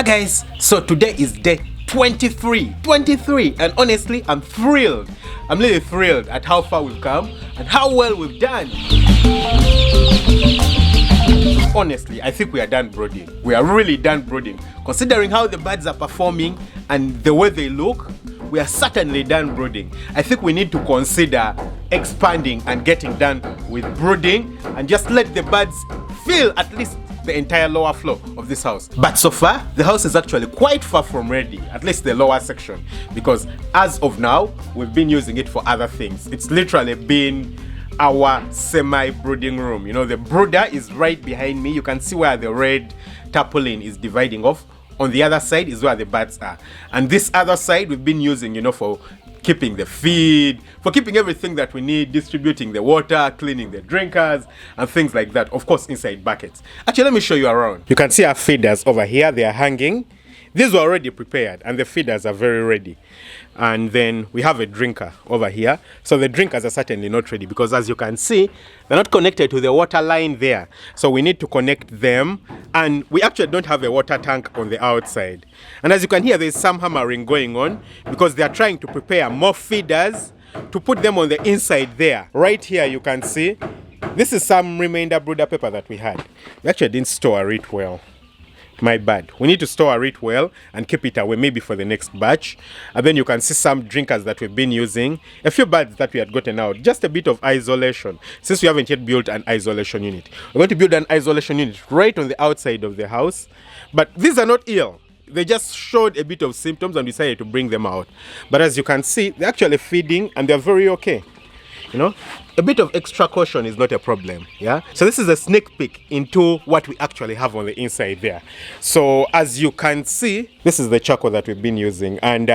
Hi guys, so today is day 23, and honestly I'm thrilled. I'm really thrilled at how far we've come and how well we've done. Honestly, I think we are done brooding. We are really done brooding. Considering how the birds are performing and the way they look, we are certainly done brooding. I think we need to consider expanding and getting done with brooding and just let the birds fill at least the entire lower floor of this house. But so far, the house is actually quite far from ready, at least the lower section, because as of now, we've been using it for other things. It's literally been our semi-brooding room. You know, the brooder is right behind me. You can see where the red tarpaulin is dividing off. On the other side is where the birds are. And this other side we've been using, you know, for keeping the feed, for keeping everything that we need, distributing the water, cleaning the drinkers, and things like that. Of course, inside buckets. Actually, let me show you around. You can see our feeders over here. They are hanging. These were already prepared, and the feeders are very ready. And then we have a drinker over here. So the drinkers are certainly not ready because, as you can see, they're not connected to the water line there. So we need to connect them. And we actually don't have a water tank on the outside. And as you can hear, there's some hammering going on because they are trying to prepare more feeders to put them on the inside there. Right here, you can see, this is some remainder brooder paper that we had. We actually didn't store it well. My bad. We need to store it well and keep it away maybe for the next batch. And then you can see some drinkers that we've been using, a few birds that we had gotten out, just a bit of isolation since we haven't yet built an isolation unit. We're going to build an isolation unit right on the outside of the house, but these are not ill. They just showed a bit of symptoms and decided to bring them out. But as you can see, they're actually feeding and they're very okay. You know, a bit of extra caution is not a problem. Yeah, so this is a sneak peek into what we actually have on the inside there. So as you can see, this is the charcoal that we've been using, and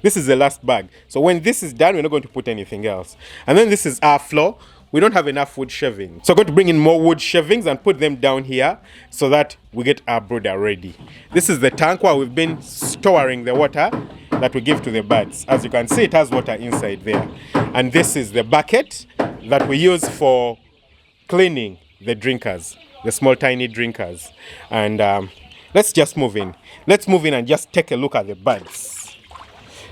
this is the last bag. So when this is done, we're not going to put anything else. And then this is our floor. We don't have enough wood shavings, so I'm going to bring in more wood shavings and put them down here so that we get our brooder ready. This is the tank where we've been storing the water that we give to the birds. As you can see, it has water inside there. And this is the bucket that we use for cleaning the drinkers, the small tiny drinkers. And let's just move in. Let's move in and just take a look at the birds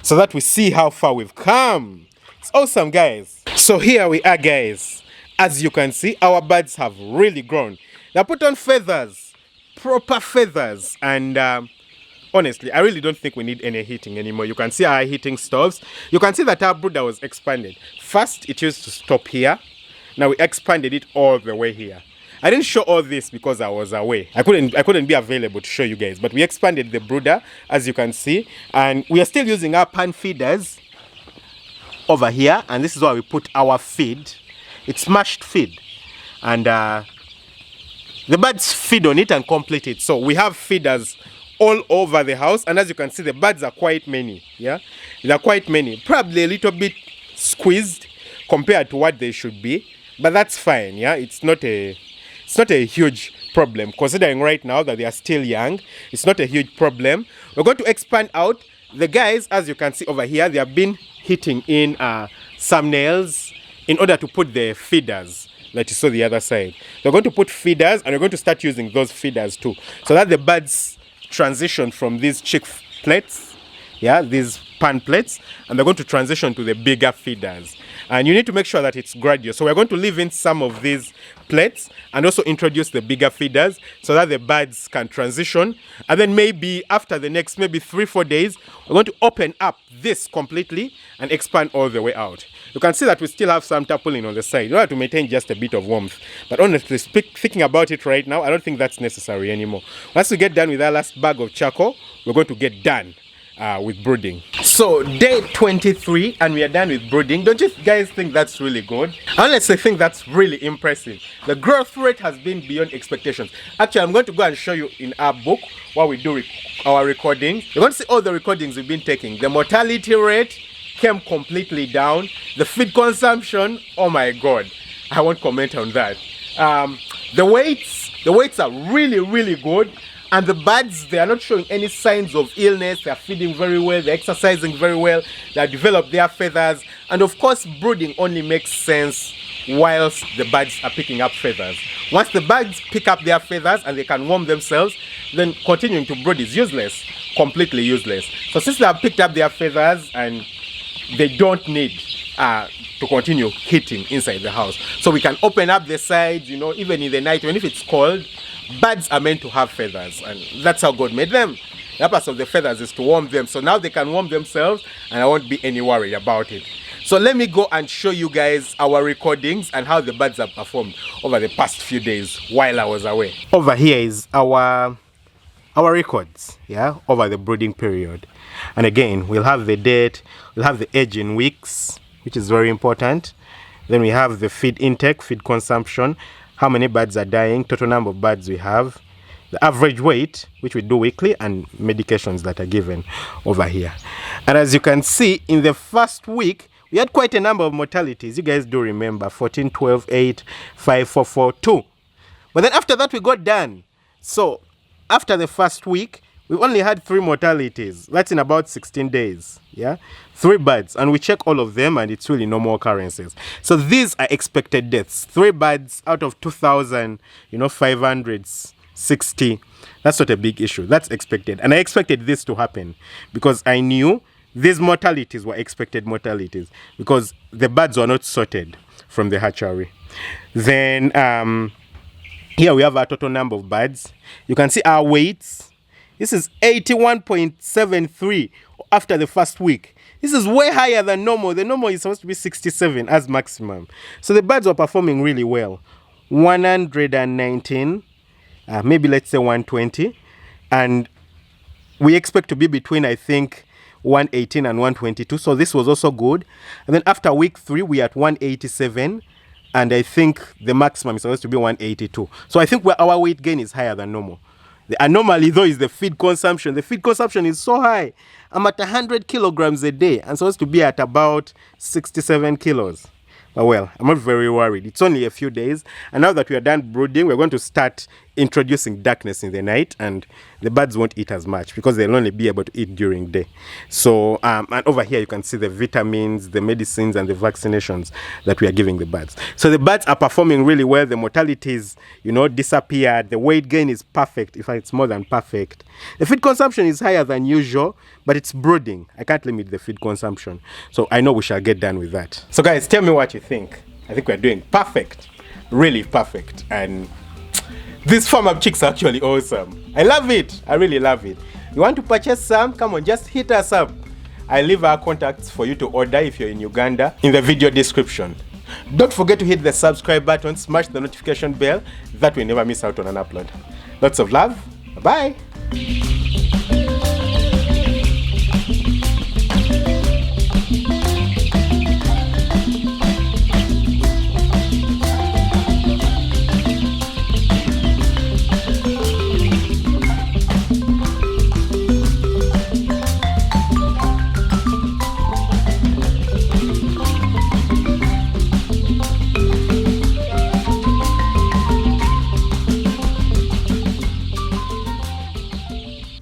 so that we see how far we've come. It's awesome, guys. So here we are, guys. As you can see, our birds have really grown. They put on feathers, proper feathers, and honestly, I really don't think we need any heating anymore. You can see our heating stoves. You can see that our brooder was expanded. First, it used to stop here. Now we expanded it all the way here. I didn't show all this because I was away. I couldn't be available to show you guys. But we expanded the brooder, as you can see. And we are still using our pan feeders over here. And this is where we put our feed. It's mashed feed. And the birds feed on it and complete it. So we have feeders all over the house, and as you can see, the birds are quite many. Yeah, they're quite many, probably a little bit squeezed compared to what they should be, but that's fine. Yeah, it's not a huge problem considering right now that they are still young. It's not a huge problem. We're going to expand out. The guys, as you can see over here, they have been hitting in some nails in order to put the feeders that you saw the other side. They're going to put feeders, and we're going to start using those feeders too, so that the birds transition from these chick plates, yeah, these pan plates, and they're going to transition to the bigger feeders. And you need to make sure that it's gradual. So we're going to leave in some of these plates and also introduce the bigger feeders so that the birds can transition. And then maybe after the next maybe 3-4 days, we're going to open up this completely and expand all the way out. You can see that we still have some tarpaulin on the side in order to maintain just a bit of warmth. But honestly, thinking about it right now, I don't think that's necessary anymore. Once we get done with our last bag of charcoal, we're going to get done with brooding. So day 23 and we are done with brooding. Don't you guys think that's really good? Honestly, I think that's really impressive. The growth rate has been beyond expectations. Actually, I'm going to go and show you in our book while we do our recordings. You're going to see all the recordings we've been taking. The mortality rate came completely down. The feed consumption, oh my god, I won't comment on that. The weights are really good. And the birds, they are not showing any signs of illness. They are feeding very well. They're exercising very well. They have developed their feathers. And of course, brooding only makes sense whilst the birds are picking up feathers. Once the birds pick up their feathers and they can warm themselves, then continuing to brood is useless, completely useless. So since they have picked up their feathers and they don't need to continue heating inside the house, so we can open up the sides, you know, even in the night, even if it's cold. Birds are meant to have feathers, and that's how God made them. The purpose of the feathers is to warm them, so now they can warm themselves and I won't be any worried about it. So let me go and show you guys our recordings and how the birds have performed over the past few days while I was away. Over here is our records, yeah, over the brooding period. And again, we'll have the date, we'll have the age in weeks, which is very important. Then we have the feed intake, feed consumption, how many birds are dying, total number of birds we have, the average weight, which we do weekly, and medications that are given over here. And as you can see, in the first week, we had quite a number of mortalities. You guys do remember 14, 12, 8, 5, 4, 4, 2. But then after that, we got done. So after the first week, we only had 3 mortalities. That's in about 16 days. Yeah, 3 birds, and we check all of them, and it's really no more occurrences. So these are expected deaths. 3 birds out of 2,000, 560. That's not a big issue. That's expected, and I expected this to happen because I knew these mortalities were expected mortalities because the birds were not sorted from the hatchery. Then here we have our total number of birds. You can see our weights. This is 81.73 after the first week. This is way higher than normal. The normal is supposed to be 67 as maximum. So the birds were performing really well. 119, maybe let's say 120. And we expect to be between, I think, 118 and 122. So this was also good. And then after week 3, we are at 187. And I think the maximum is supposed to be 182. So I think our weight gain is higher than normal. The anomaly, though, is the feed consumption. The feed consumption is so high. I'm at 100 kilograms a day. I'm supposed to be at about 67 kilos. But well, I'm not very worried. It's only a few days. And now that we are done brooding, we're going to start introducing darkness in the night. And the birds won't eat as much because they'll only be able to eat during day. So, and over here you can see the vitamins, the medicines, and the vaccinations that we are giving the birds. So the birds are performing really well. The mortalities, disappeared. The weight gain is perfect. In fact, it's more than perfect. The feed consumption is higher than usual, but it's brooding. I can't limit the feed consumption. So I know we shall get done with that. So guys, tell me what you think. I think we're doing perfect. Really perfect. And these farm-up chicks are actually awesome. I love it. I really love it. You want to purchase some? Come on, just hit us up. I leave our contacts for you to order if you're in Uganda in the video description. Don't forget to hit the subscribe button, smash the notification bell. That way you never miss out on an upload. Lots of love. Bye-bye.